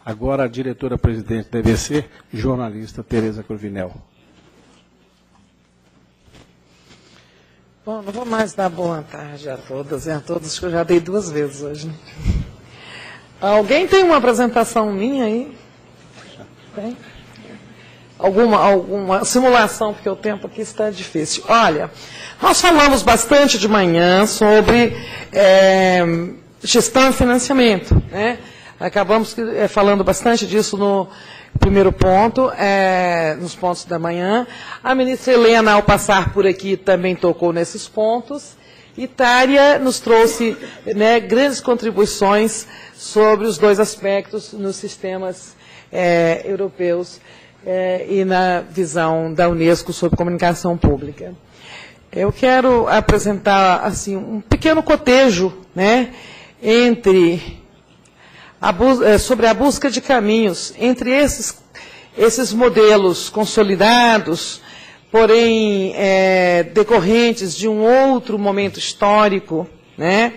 Agora a diretora-presidente da EBC, jornalista Tereza Cruvinel. Bom, não vou mais dar boa tarde a todas e a todos, que eu já dei 2 vezes hoje. Alguém tem uma apresentação minha aí? Tem? Alguma simulação, porque o tempo aqui está difícil. Olha, nós falamos bastante de manhã sobre gestão e financiamento, né? Acabamos falando bastante disso no primeiro ponto, nos pontos da manhã. A ministra Helena, ao passar por aqui, também tocou nesses pontos. E Tária nos trouxe, né, grandes contribuições sobre os 2 aspectos nos sistemas europeus e na visão da Unesco sobre comunicação pública. Eu quero apresentar assim, um pequeno cotejo, né, sobre a busca de caminhos entre esses modelos consolidados, porém decorrentes de um outro momento histórico, né,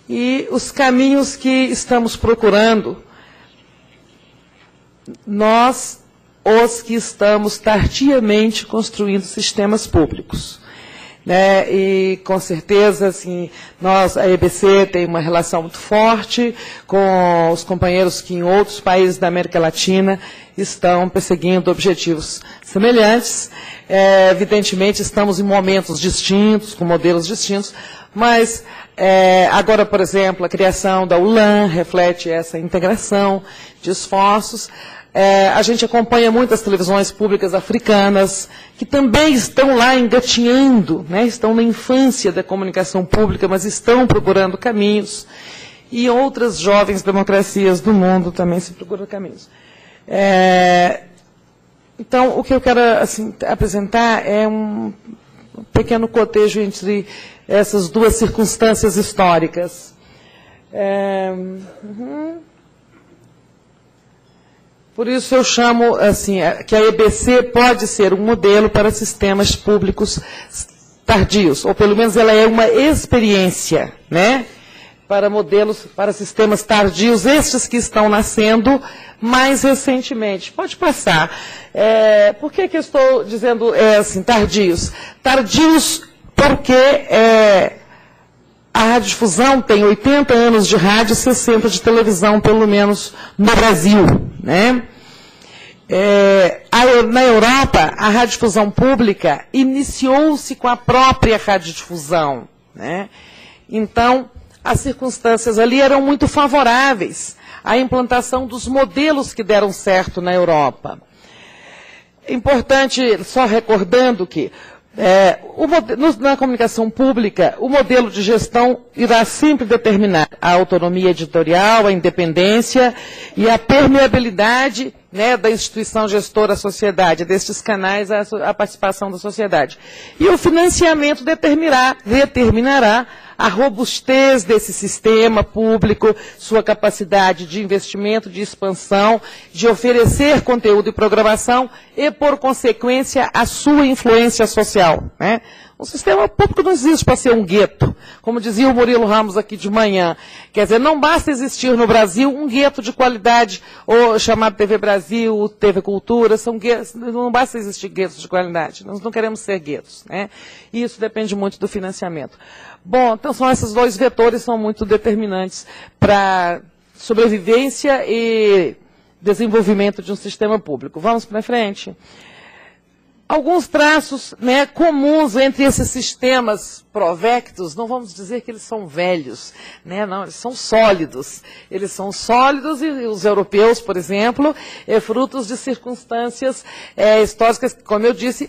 e os caminhos que estamos procurando, nós, os que estamos tardiamente construindo sistemas públicos. Né? E, com certeza, assim, a EBC tem uma relação muito forte com os companheiros que em outros países da América Latina estão perseguindo objetivos semelhantes. Evidentemente, estamos em momentos distintos, com modelos distintos, mas agora, por exemplo, a criação da ULAN reflete essa integração de esforços. A gente acompanha muitas televisões públicas africanas, que também estão lá engatinhando, né, estão na infância da comunicação pública, mas estão procurando caminhos. E outras jovens democracias do mundo também se procuram caminhos. Então, o que eu quero assim, apresentar é um pequeno cotejo entre essas 2 circunstâncias históricas. Por isso eu chamo assim, que a EBC pode ser um modelo para sistemas públicos tardios, ou pelo menos ela é uma experiência, né, para modelos, para sistemas tardios, estes que estão nascendo mais recentemente. Pode passar. Por que eu estou dizendo assim, tardios? Tardios porque a radiodifusão tem 80 anos de rádio e 60 de televisão, pelo menos no Brasil. Né? Na Europa, a radiodifusão pública iniciou-se com a própria radiodifusão. Né? Então, as circunstâncias ali eram muito favoráveis à implantação dos modelos que deram certo na Europa. Importante, só recordando que na comunicação pública, o modelo de gestão irá sempre determinar a autonomia editorial, a independência e a permeabilidade, né, da instituição gestora à sociedade, destes canais à participação da sociedade. E o financiamento determinará a robustez desse sistema público, sua capacidade de investimento, de expansão, de oferecer conteúdo e programação e, por consequência, a sua influência social. Né? O sistema público não existe para ser um gueto, como dizia o Murilo Ramos aqui de manhã. Quer dizer, não basta existir no Brasil um gueto de qualidade, ou chamado TV Brasil, TV Cultura, são guetos, não basta existir guetos de qualidade, nós não queremos ser guetos. Né? E isso depende muito do financiamento. Bom, então são esses 2 vetores, são muito determinantes para sobrevivência e desenvolvimento de um sistema público. Vamos para frente? Alguns traços, né, comuns entre esses sistemas provectos, não vamos dizer que eles são velhos, né, não, eles são sólidos. Eles são sólidos e os europeus, por exemplo, frutos de circunstâncias históricas, como eu disse,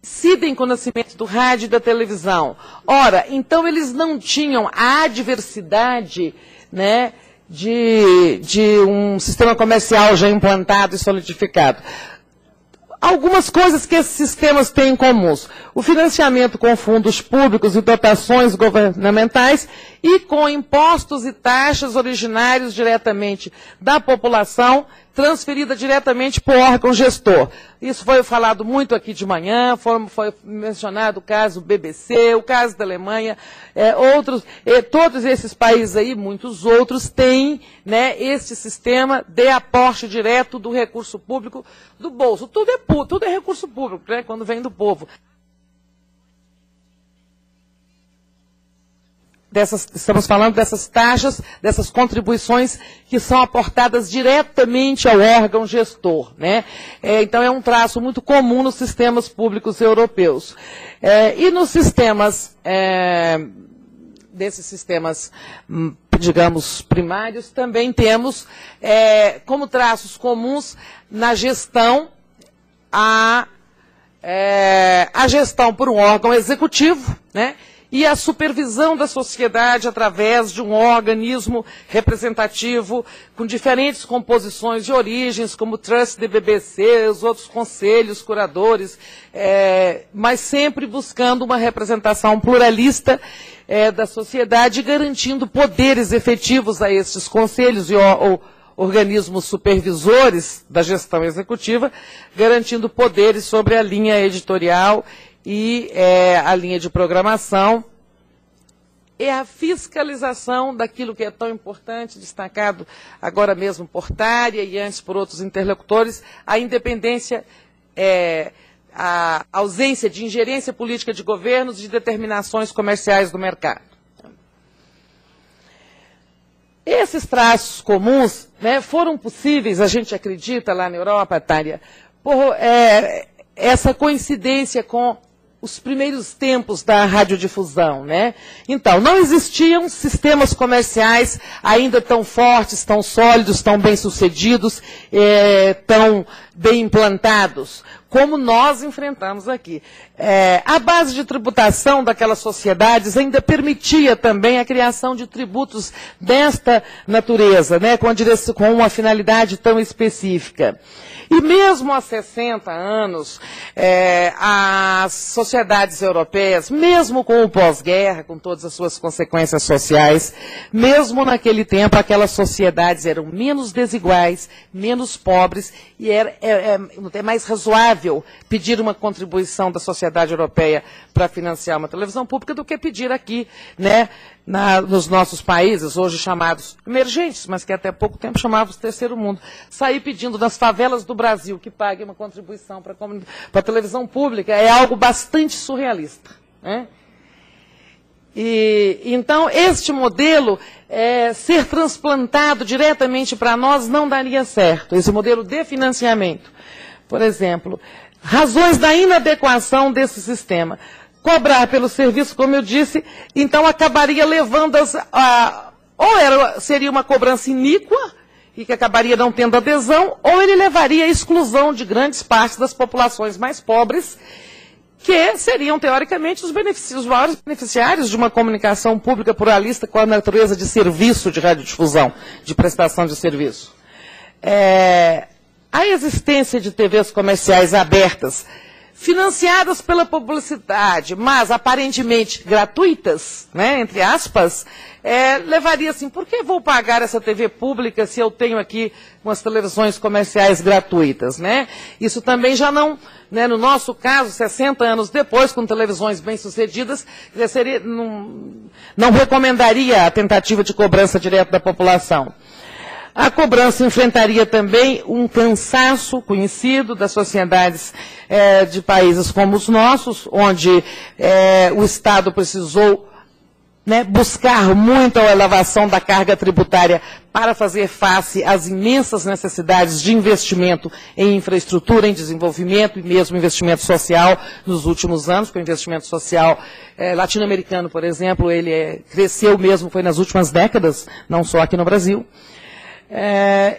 incidem com o nascimento do rádio e da televisão. Ora, então eles não tinham a adversidade, né, de um sistema comercial já implantado e solidificado. Algumas coisas que esses sistemas têm em comuns. O financiamento com fundos públicos e dotações governamentais e com impostos e taxas originários diretamente da população, transferida diretamente para o órgão gestor. Isso foi falado muito aqui de manhã, foi mencionado o caso BBC, o caso da Alemanha, todos esses países aí, muitos outros, têm, né, este sistema de aporte direto do recurso público do bolso. Tudo é recurso público, né, quando vem do povo. Estamos falando dessas taxas, dessas contribuições que são aportadas diretamente ao órgão gestor, né? Então é um traço muito comum nos sistemas públicos europeus. E nos sistemas, desses sistemas, digamos, primários, também temos como traços comuns na gestão a gestão por um órgão executivo, né? E a supervisão da sociedade através de um organismo representativo com diferentes composições e origens, como o Trust de BBC, os outros conselhos, curadores, mas sempre buscando uma representação pluralista da sociedade, garantindo poderes efetivos a estes conselhos e organismos supervisores da gestão executiva, garantindo poderes sobre a linha editorial e a linha de programação, é a fiscalização daquilo que é tão importante, destacado agora mesmo por Tária e antes por outros interlocutores, a independência, a ausência de ingerência política de governos e de determinações comerciais do mercado. Esses traços comuns, né, foram possíveis, a gente acredita, lá na Europa, Tária, por essa coincidência com os primeiros tempos da radiodifusão, né? Então, não existiam sistemas comerciais ainda tão fortes, tão sólidos, tão bem-sucedidos, tão bem implantados, como nós enfrentamos aqui. A base de tributação daquelas sociedades ainda permitia também a criação de tributos desta natureza, né? Com uma finalidade tão específica. E mesmo há 60 anos, as sociedades europeias, mesmo com o pós-guerra, com todas as suas consequências sociais, mesmo naquele tempo, aquelas sociedades eram menos desiguais, menos pobres, e é mais razoável pedir uma contribuição da sociedade europeia para financiar uma televisão pública do que pedir aqui, né, nos nossos países, hoje chamados emergentes, mas que até pouco tempo chamávamos terceiro mundo, sair pedindo nas favelas do Brasil que pague uma contribuição para a televisão pública é algo bastante surrealista, né? E então, este modelo, ser transplantado diretamente para nós não daria certo, esse modelo de financiamento. Por exemplo, razões da inadequação desse sistema. Cobrar pelo serviço, como eu disse, então acabaria levando seria uma cobrança iníqua, e que acabaria não tendo adesão, ou ele levaria à exclusão de grandes partes das populações mais pobres, que seriam, teoricamente, os maiores beneficiários de uma comunicação pública pluralista com a natureza de serviço de radiodifusão, de prestação de serviço. A existência de TVs comerciais abertas, financiadas pela publicidade, mas aparentemente gratuitas, né, entre aspas, levaria assim, por que vou pagar essa TV pública se eu tenho aqui umas televisões comerciais gratuitas, né? Isso também já não, né, no nosso caso, 60 anos depois, com televisões bem-sucedidas, não recomendaria a tentativa de cobrança direta da população. A cobrança enfrentaria também um cansaço conhecido das sociedades de países como os nossos, onde o Estado precisou, né, buscar muito a elevação da carga tributária para fazer face às imensas necessidades de investimento em infraestrutura, em desenvolvimento e mesmo investimento social nos últimos anos, porque o investimento social latino-americano, por exemplo, ele cresceu mesmo, foi nas últimas décadas, não só aqui no Brasil.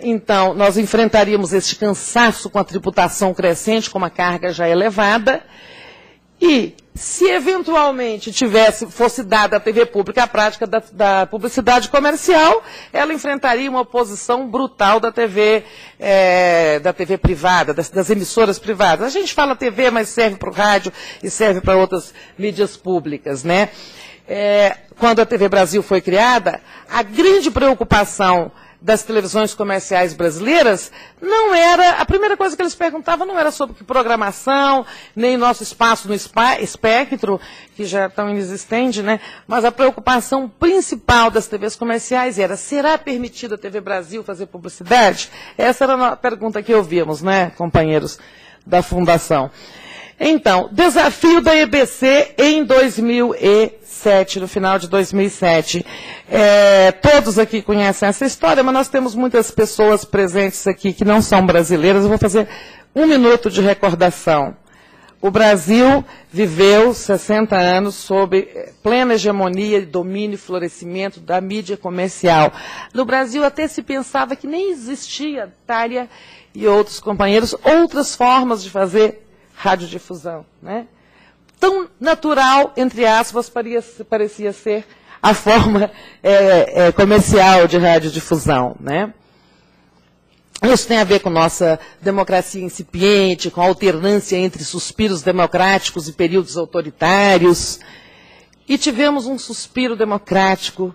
Então, nós enfrentaríamos este cansaço com a tributação crescente, com uma carga já elevada, e se eventualmente fosse dada à TV pública a prática da publicidade comercial, ela enfrentaria uma oposição brutal da TV privada, das emissoras privadas. A gente fala TV, mas serve para o rádio e serve para outras mídias públicas, né? Quando a TV Brasil foi criada, a grande preocupação das televisões comerciais brasileiras, não era, a primeira coisa que eles perguntavam não era sobre programação, nem nosso espaço no espectro, que já é tão inexistente, né? Mas a preocupação principal das TVs comerciais era, será permitido a TV Brasil fazer publicidade? Essa era a pergunta que ouvimos, né, companheiros da Fundação. Então, desafio da EBC em 2007, no final de 2007. Todos aqui conhecem essa história, mas nós temos muitas pessoas presentes aqui que não são brasileiras. Eu vou fazer 1 minuto de recordação. O Brasil viveu 60 anos sob plena hegemonia, domínio e florescimento da mídia comercial. No Brasil até se pensava que nem existia, Tária e outros companheiros, outras formas de fazer radiodifusão, né? Tão natural, entre aspas, parecia ser a forma comercial de radiodifusão, né? Isso tem a ver com nossa democracia incipiente, com a alternância entre suspiros democráticos e períodos autoritários. E tivemos um suspiro democrático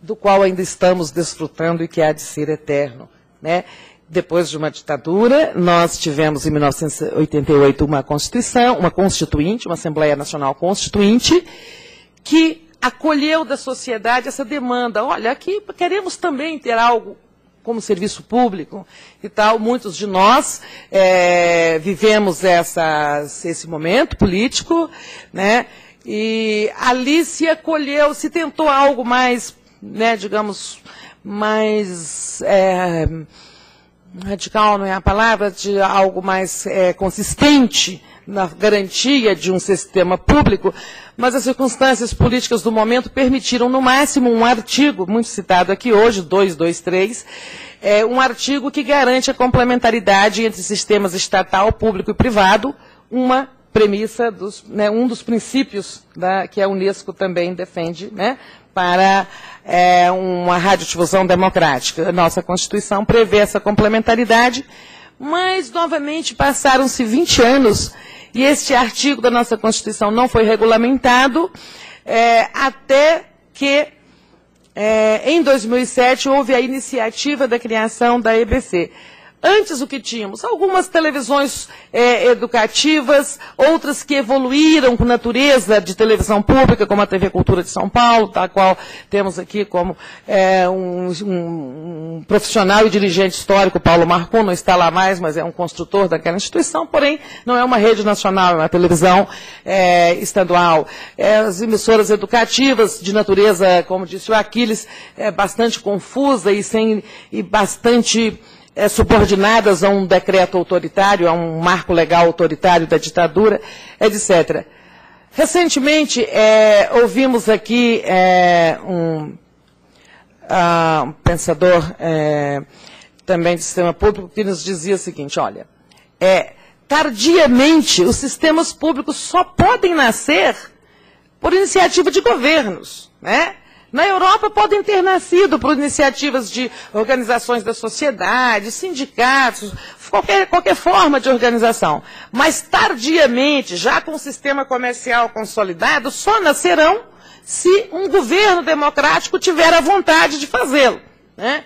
do qual ainda estamos desfrutando e que há de ser eterno, né? Depois de uma ditadura, nós tivemos em 1988 uma Constituição, uma Constituinte, uma Assembleia Nacional Constituinte, que acolheu da sociedade essa demanda. Olha, aqui queremos também ter algo como serviço público e tal. Muitos de nós vivemos esse momento político, né? E ali se acolheu, se tentou algo mais, né, digamos, mais radical não é a palavra, de algo mais consistente na garantia de um sistema público, mas as circunstâncias políticas do momento permitiram, no máximo, um artigo, muito citado aqui hoje, 223, um artigo que garante a complementaridade entre sistemas estatal, público e privado, uma premissa, um dos princípios que a Unesco também defende, né, para uma radiodifusão democrática. A nossa Constituição prevê essa complementaridade, mas, novamente, passaram-se 20 anos e este artigo da nossa Constituição não foi regulamentado, até que, em 2007, houve a iniciativa da criação da EBC. Antes o que tínhamos? Algumas televisões educativas, outras que evoluíram com natureza de televisão pública, como a TV Cultura de São Paulo, da qual temos aqui como um profissional e dirigente histórico, Paulo Marcon, não está lá mais, mas é um construtor daquela instituição, porém não é uma rede nacional, é uma televisão estadual. As emissoras educativas de natureza, como disse o Aquiles, bastante confusa e bastante subordinadas a um decreto autoritário, a um marco legal autoritário da ditadura, etc. Recentemente, ouvimos aqui um pensador também de sistema público que nos dizia o seguinte, olha, tardiamente os sistemas públicos só podem nascer por iniciativa de governos, né? Na Europa podem ter nascido por iniciativas de organizações da sociedade, sindicatos, qualquer forma de organização. Mas tardiamente, já com o sistema comercial consolidado, só nascerão se um governo democrático tiver a vontade de fazê-lo, né?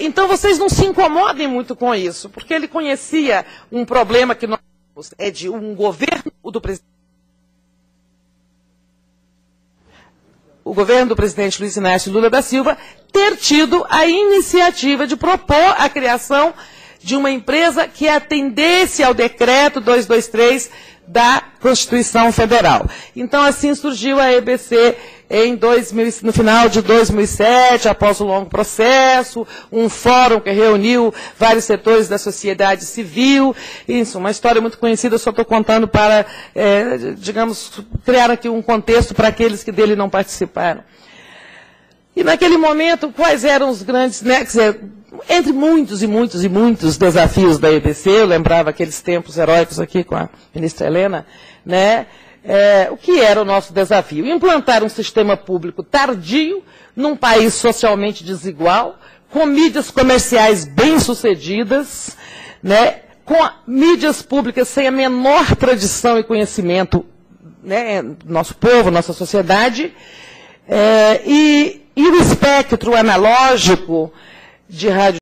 Então vocês não se incomodem muito com isso, porque ele conhecia um problema que nós temos, de um governo do presidente. O governo do presidente Luiz Inácio Lula da Silva ter tido a iniciativa de propor a criação de uma empresa que atendesse ao decreto 223 da Constituição Federal. Então, assim surgiu a EBC no final de 2007, após um longo processo, um fórum que reuniu vários setores da sociedade civil. Isso, uma história muito conhecida, eu só estou contando para, digamos, criar aqui um contexto para aqueles que dele não participaram. E naquele momento, quais eram os grandes, né, quer dizer, entre muitos e muitos e muitos desafios da EBC, eu lembrava aqueles tempos heróicos aqui com a ministra Helena, né? O que era o nosso desafio? Implantar um sistema público tardio, num país socialmente desigual, com mídias comerciais bem-sucedidas, né? Com mídias públicas sem a menor tradição e conhecimento, né, do nosso povo, nossa sociedade, e E o espectro analógico de rádio